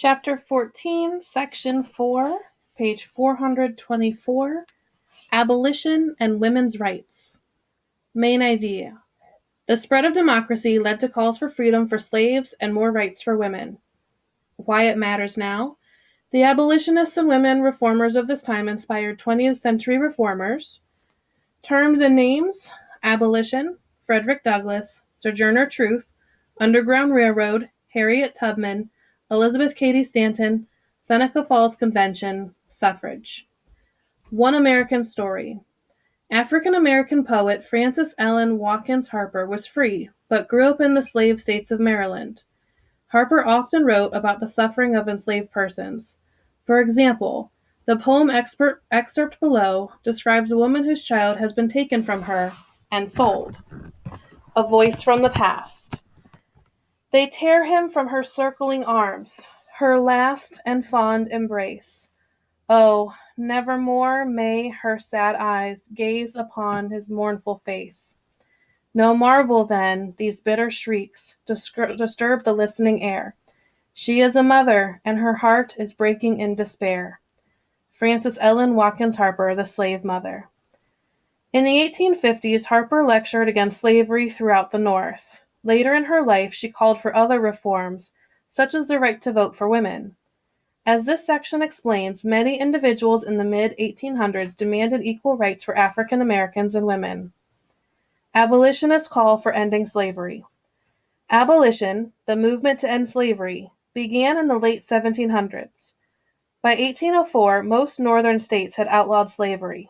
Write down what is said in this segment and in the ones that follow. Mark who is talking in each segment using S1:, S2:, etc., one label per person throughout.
S1: Chapter 14, Section 4, page 424, Abolition and Women's Rights. Main idea. The spread of democracy led to calls for freedom for slaves and more rights for women. Why it matters now? The abolitionists and women reformers of this time inspired 20th century reformers. Terms and names: abolition, Frederick Douglass, Sojourner Truth, Underground Railroad, Harriet Tubman, Elizabeth Cady Stanton, Seneca Falls Convention, suffrage. One American Story. African-American poet Frances Ellen Watkins Harper was free, but grew up in the slave states of Maryland. Harper often wrote about the suffering of enslaved persons. For example, the poem excerpt below describes a woman whose child has been taken from her and sold. A voice from the past. They tear him from her circling arms, her last and fond embrace. Oh, nevermore may her sad eyes gaze upon his mournful face. No marvel, then, these bitter shrieks disturb the listening air. She is a mother, and her heart is breaking in despair. Frances Ellen Watkins Harper, the Slave Mother. In the 1850s, Harper lectured against slavery throughout the North. Later in her life, she called for other reforms, such as the right to vote for women. As this section explains, many individuals in the mid-1800s demanded equal rights for African Americans and women. Abolitionists call for ending slavery. Abolition, the movement to end slavery, began in the late 1700s. By 1804, most northern states had outlawed slavery.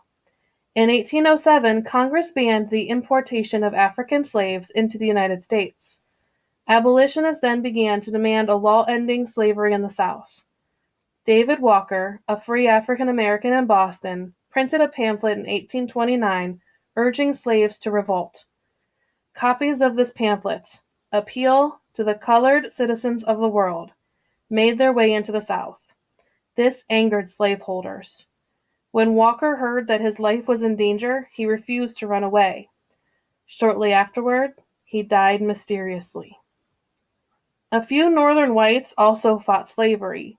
S1: In 1807, Congress banned the importation of African slaves into the United States. Abolitionists then began to demand a law ending slavery in the South. David Walker, a free African American in Boston, printed a pamphlet in 1829 urging slaves to revolt. Copies of this pamphlet, Appeal to the Colored Citizens of the World, made their way into the South. This angered slaveholders. When Walker heard that his life was in danger, he refused to run away. Shortly afterward, he died mysteriously. A few Northern whites also fought slavery.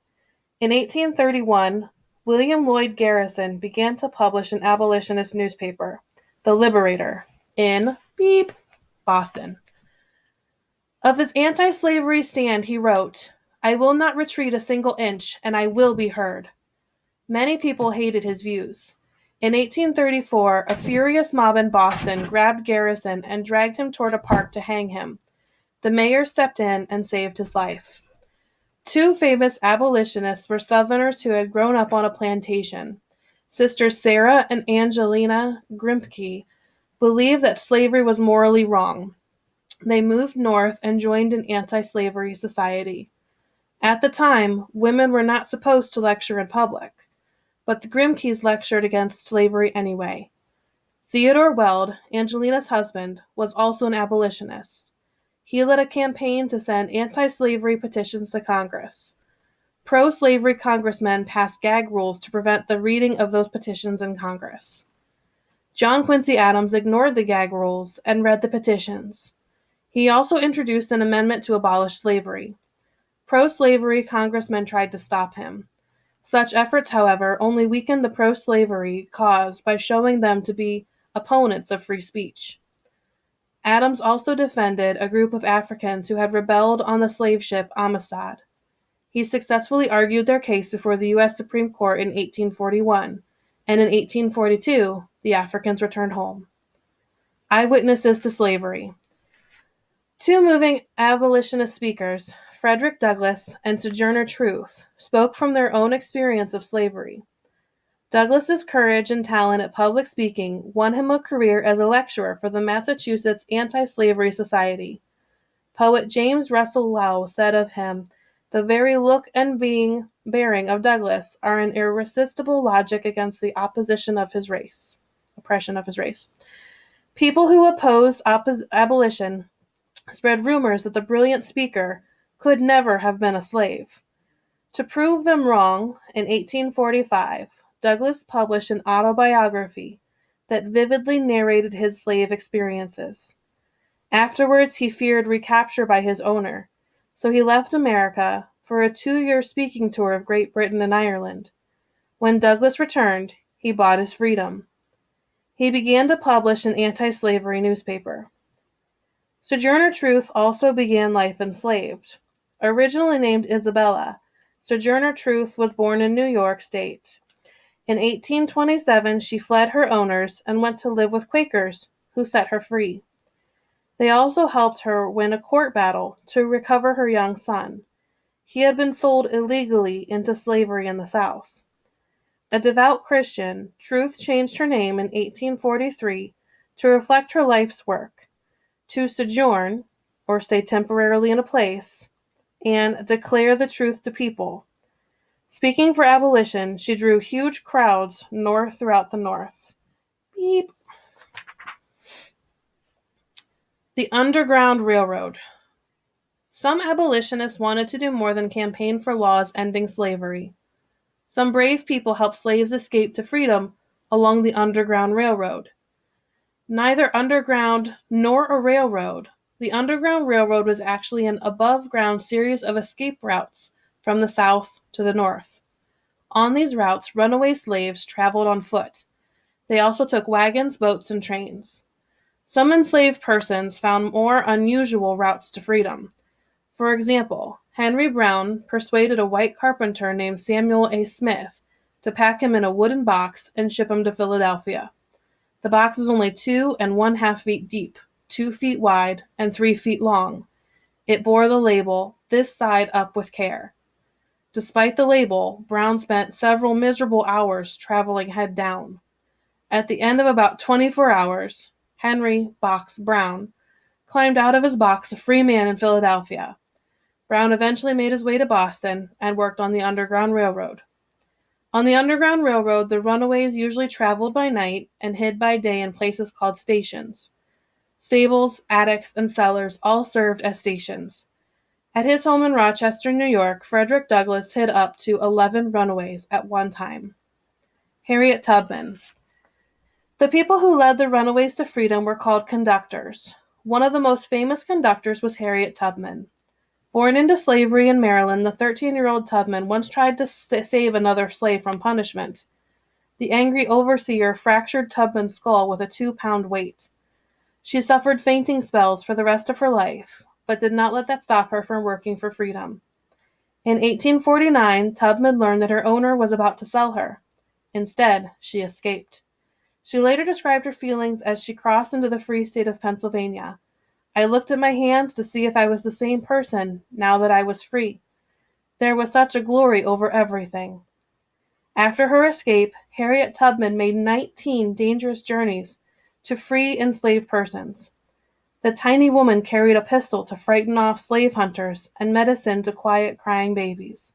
S1: In 1831, William Lloyd Garrison began to publish an abolitionist newspaper, The Liberator, in Boston. Of his anti-slavery stand, he wrote, "I will not retreat a single inch, and I will be heard." Many people hated his views. In 1834, a furious mob in Boston grabbed Garrison and dragged him toward a park to hang him. The mayor stepped in and saved his life. Two famous abolitionists were Southerners who had grown up on a plantation. Sisters Sarah and Angelina Grimke believed that slavery was morally wrong. They moved north and joined an anti-slavery society. At the time, women were not supposed to lecture in public, but the Grimkes lectured against slavery anyway. Theodore Weld, Angelina's husband, was also an abolitionist. He led a campaign to send anti-slavery petitions to Congress. Pro-slavery congressmen passed gag rules to prevent the reading of those petitions in Congress. John Quincy Adams ignored the gag rules and read the petitions. He also introduced an amendment to abolish slavery. Pro-slavery congressmen tried to stop him. Such efforts, however, only weakened the pro-slavery cause by showing them to be opponents of free speech. Adams also defended a group of Africans who had rebelled on the slave ship Amistad. He successfully argued their case before the U.S. Supreme Court in 1841, and in 1842, the Africans returned home. Eyewitnesses to slavery. Two moving abolitionist speakers, Frederick Douglass and Sojourner Truth, spoke from their own experience of slavery. Douglass's courage and talent at public speaking won him a career as a lecturer for the Massachusetts Anti-Slavery Society. Poet James Russell Lowell said of him, "The very look and bearing of Douglass are an irresistible logic against the oppression of his race." People who opposed abolition spread rumors that the brilliant speaker could never have been a slave. To prove them wrong, in 1845, Douglass published an autobiography that vividly narrated his slave experiences. Afterwards, he feared recapture by his owner, so he left America, for a 2-year speaking tour of Great Britain and Ireland. When Douglass returned, he bought his freedom. He began to publish an anti-slavery newspaper. Sojourner Truth also began life enslaved. Originally named Isabella, Sojourner Truth was born in New York State. In 1827, she fled her owners and went to live with Quakers, who set her free. They also helped her win a court battle to recover her young son. He had been sold illegally into slavery in the South. A devout Christian, Truth changed her name in 1843 to reflect her life's work, to sojourn, or stay temporarily in a place, and declare the truth to people. Speaking for abolition, she drew huge crowds throughout the North. Beep. The Underground Railroad. Some abolitionists wanted to do more than campaign for laws ending slavery. Some brave people helped slaves escape to freedom along the Underground Railroad. Neither underground nor a railroad, the Underground Railroad was actually an above-ground series of escape routes from the South to the North. On these routes, runaway slaves traveled on foot. They also took wagons, boats, and trains. Some enslaved persons found more unusual routes to freedom. For example, Henry Brown persuaded a white carpenter named Samuel A. Smith to pack him in a wooden box and ship him to Philadelphia. The box was only 2 1/2 feet deep, 2 feet wide, and 3 feet long. It bore the label, "This side up with care." Despite the label, Brown spent several miserable hours traveling head down. At the end of about 24 hours, Henry Box Brown climbed out of his box a free man in Philadelphia. Brown eventually made his way to Boston and worked on the Underground Railroad. On the Underground Railroad, the runaways usually traveled by night and hid by day in places called stations. Stables, attics, and cellars all served as stations. At his home in Rochester, New York, Frederick Douglass hid up to 11 runaways at one time. Harriet Tubman. The people who led the runaways to freedom were called conductors. One of the most famous conductors was Harriet Tubman. Born into slavery in Maryland, the 13-year-old Tubman once tried to save another slave from punishment. The angry overseer fractured Tubman's skull with a 2-pound weight. She suffered fainting spells for the rest of her life, but did not let that stop her from working for freedom. In 1849, Tubman learned that her owner was about to sell her. Instead, she escaped. She later described her feelings as she crossed into the free state of Pennsylvania. I looked at my hands to see if I was the same person now that I was free. There was such a glory over everything. After her escape, Harriet Tubman made 19 dangerous journeys to free enslaved persons. The tiny woman carried a pistol to frighten off slave hunters and medicine to quiet crying babies.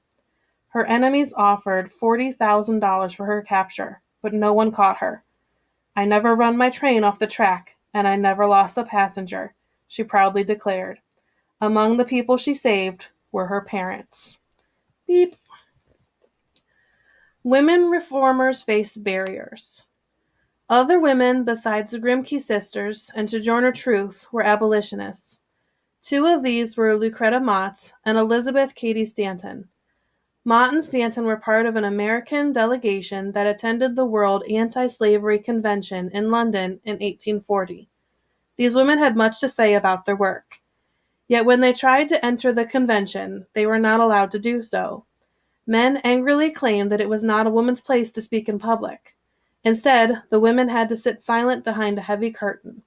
S1: Her enemies offered $40,000 for her capture, but no one caught her. "I never run my train off the track, and I never lost a passenger," she proudly declared. Among the people she saved were her parents. Beep. Women reformers face barriers. Other women besides the Grimke sisters and Sojourner Truth were abolitionists. 2 of these were Lucretta Mott and Elizabeth Cady Stanton. Mott and Stanton were part of an American delegation that attended the World Anti-Slavery Convention in London in 1840. These women had much to say about their work. Yet when they tried to enter the convention, they were not allowed to do so. Men angrily claimed that it was not a woman's place to speak in public. Instead, the women had to sit silent behind a heavy curtain.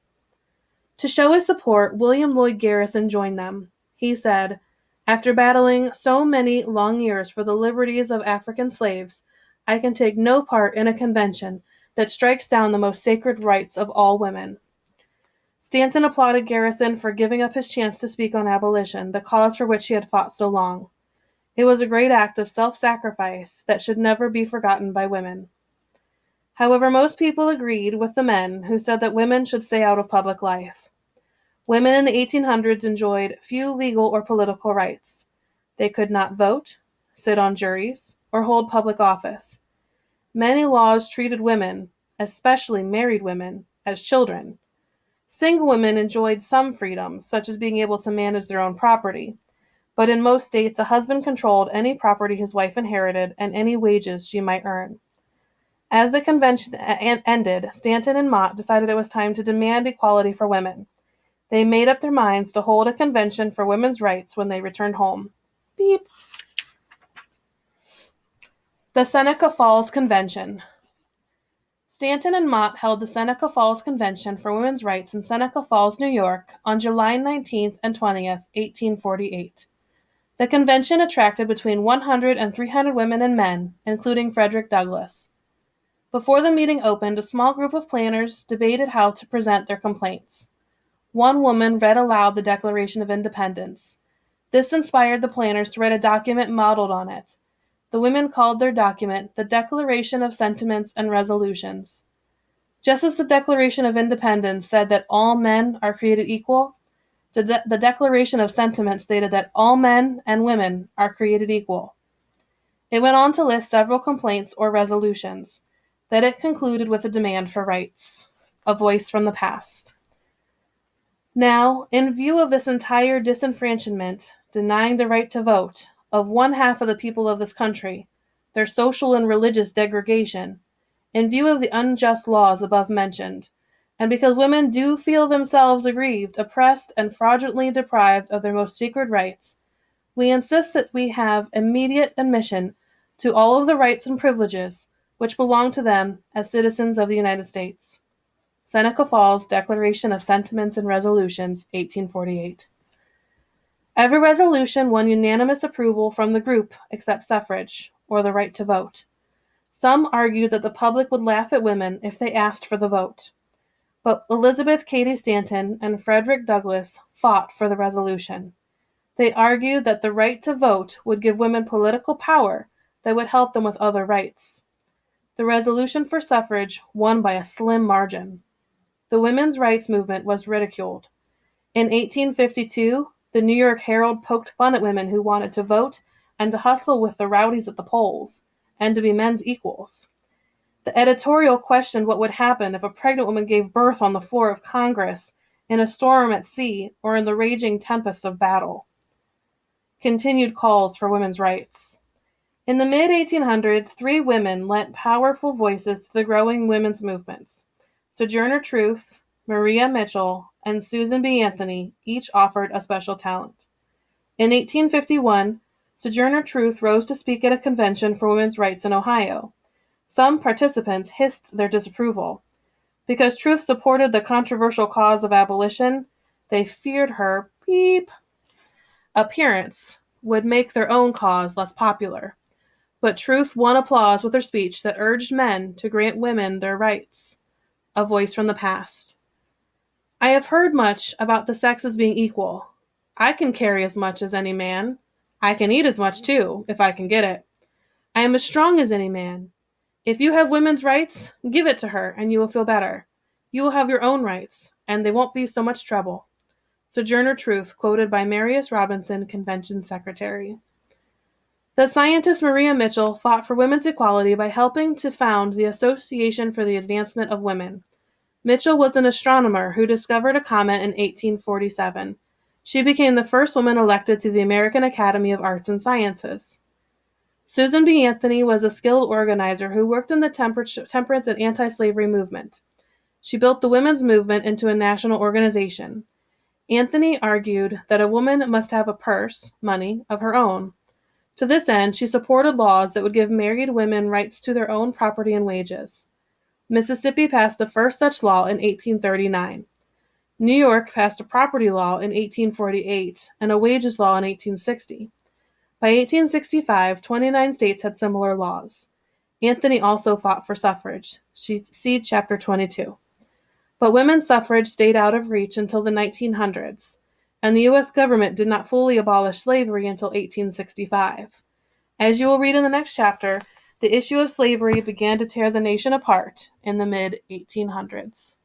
S1: To show his support, William Lloyd Garrison joined them. He said, "After battling so many long years for the liberties of African slaves, I can take no part in a convention that strikes down the most sacred rights of all women." Stanton applauded Garrison for giving up his chance to speak on abolition, the cause for which he had fought so long. It was a great act of self-sacrifice that should never be forgotten by women. However, most people agreed with the men who said that women should stay out of public life. Women in the 1800s enjoyed few legal or political rights. They could not vote, sit on juries, or hold public office. Many laws treated women, especially married women, as children. Single women enjoyed some freedoms, such as being able to manage their own property, but in most states a husband controlled any property his wife inherited and any wages she might earn. As the convention ended, Stanton and Mott decided it was time to demand equality for women. They made up their minds to hold a convention for women's rights when they returned home. Beep. The Seneca Falls Convention. Stanton and Mott held the Seneca Falls Convention for Women's Rights in Seneca Falls, New York, on July 19th and 20th, 1848. The convention attracted between 100 and 300 women and men, including Frederick Douglass. Before the meeting opened, a small group of planners debated how to present their complaints. One woman read aloud the Declaration of Independence. This inspired the planners to write a document modeled on it. The women called their document the Declaration of Sentiments and Resolutions. Just as the Declaration of Independence said that all men are created equal, the Declaration of Sentiments stated that all men and women are created equal. It went on to list several complaints or resolutions. Then it concluded with a demand for rights, a voice from the past. Now, in view of this entire disenfranchisement, denying the right to vote, of one half of the people of this country, their social and religious degradation, in view of the unjust laws above mentioned, and because women do feel themselves aggrieved, oppressed, and fraudulently deprived of their most sacred rights, we insist that we have immediate admission to all of the rights and privileges which belong to them as citizens of the United States. Seneca Falls Declaration of Sentiments and Resolutions, 1848. Every resolution won unanimous approval from the group except suffrage, or the right to vote. Some argued that the public would laugh at women if they asked for the vote. But Elizabeth Cady Stanton and Frederick Douglass fought for the resolution. They argued that the right to vote would give women political power that would help them with other rights. The resolution for suffrage won by a slim margin. The women's rights movement was ridiculed. In 1852, the New York Herald poked fun at women who wanted to vote and to hustle with the rowdies at the polls, and to be men's equals. The editorial questioned what would happen if a pregnant woman gave birth on the floor of Congress, in a storm at sea, or in the raging tempest of battle. Continued calls for women's rights. In the mid-1800s, 3 women lent powerful voices to the growing women's movements. Sojourner Truth, Maria Mitchell, and Susan B. Anthony each offered a special talent. In 1851, Sojourner Truth rose to speak at a convention for women's rights in Ohio. Some participants hissed their disapproval. Because Truth supported the controversial cause of abolition, they feared her appearance would make their own cause less popular. But Truth won applause with her speech that urged men to grant women their rights. A voice from the past. I have heard much about the sexes being equal. I can carry as much as any man. I can eat as much too, if I can get it. I am as strong as any man. If you have women's rights, give it to her, and you will feel better. You will have your own rights, and they won't be so much trouble. Sojourner Truth, quoted by Marius Robinson, Convention Secretary. The scientist Maria Mitchell fought for women's equality by helping to found the Association for the Advancement of Women. Mitchell was an astronomer who discovered a comet in 1847. She became the first woman elected to the American Academy of Arts and Sciences. Susan B. Anthony was a skilled organizer who worked in the temperance and anti-slavery movement. She built the women's movement into a national organization. Anthony argued that a woman must have a purse, money, of her own. To this end, she supported laws that would give married women rights to their own property and wages. Mississippi passed the first such law in 1839. New York passed a property law in 1848 and a wages law in 1860. By 1865, 29 states had similar laws. Anthony also fought for suffrage. See Chapter 22. But women's suffrage stayed out of reach until the 1900s, and the U.S. government did not fully abolish slavery until 1865. As you will read in the next chapter, the issue of slavery began to tear the nation apart in the mid-1800s.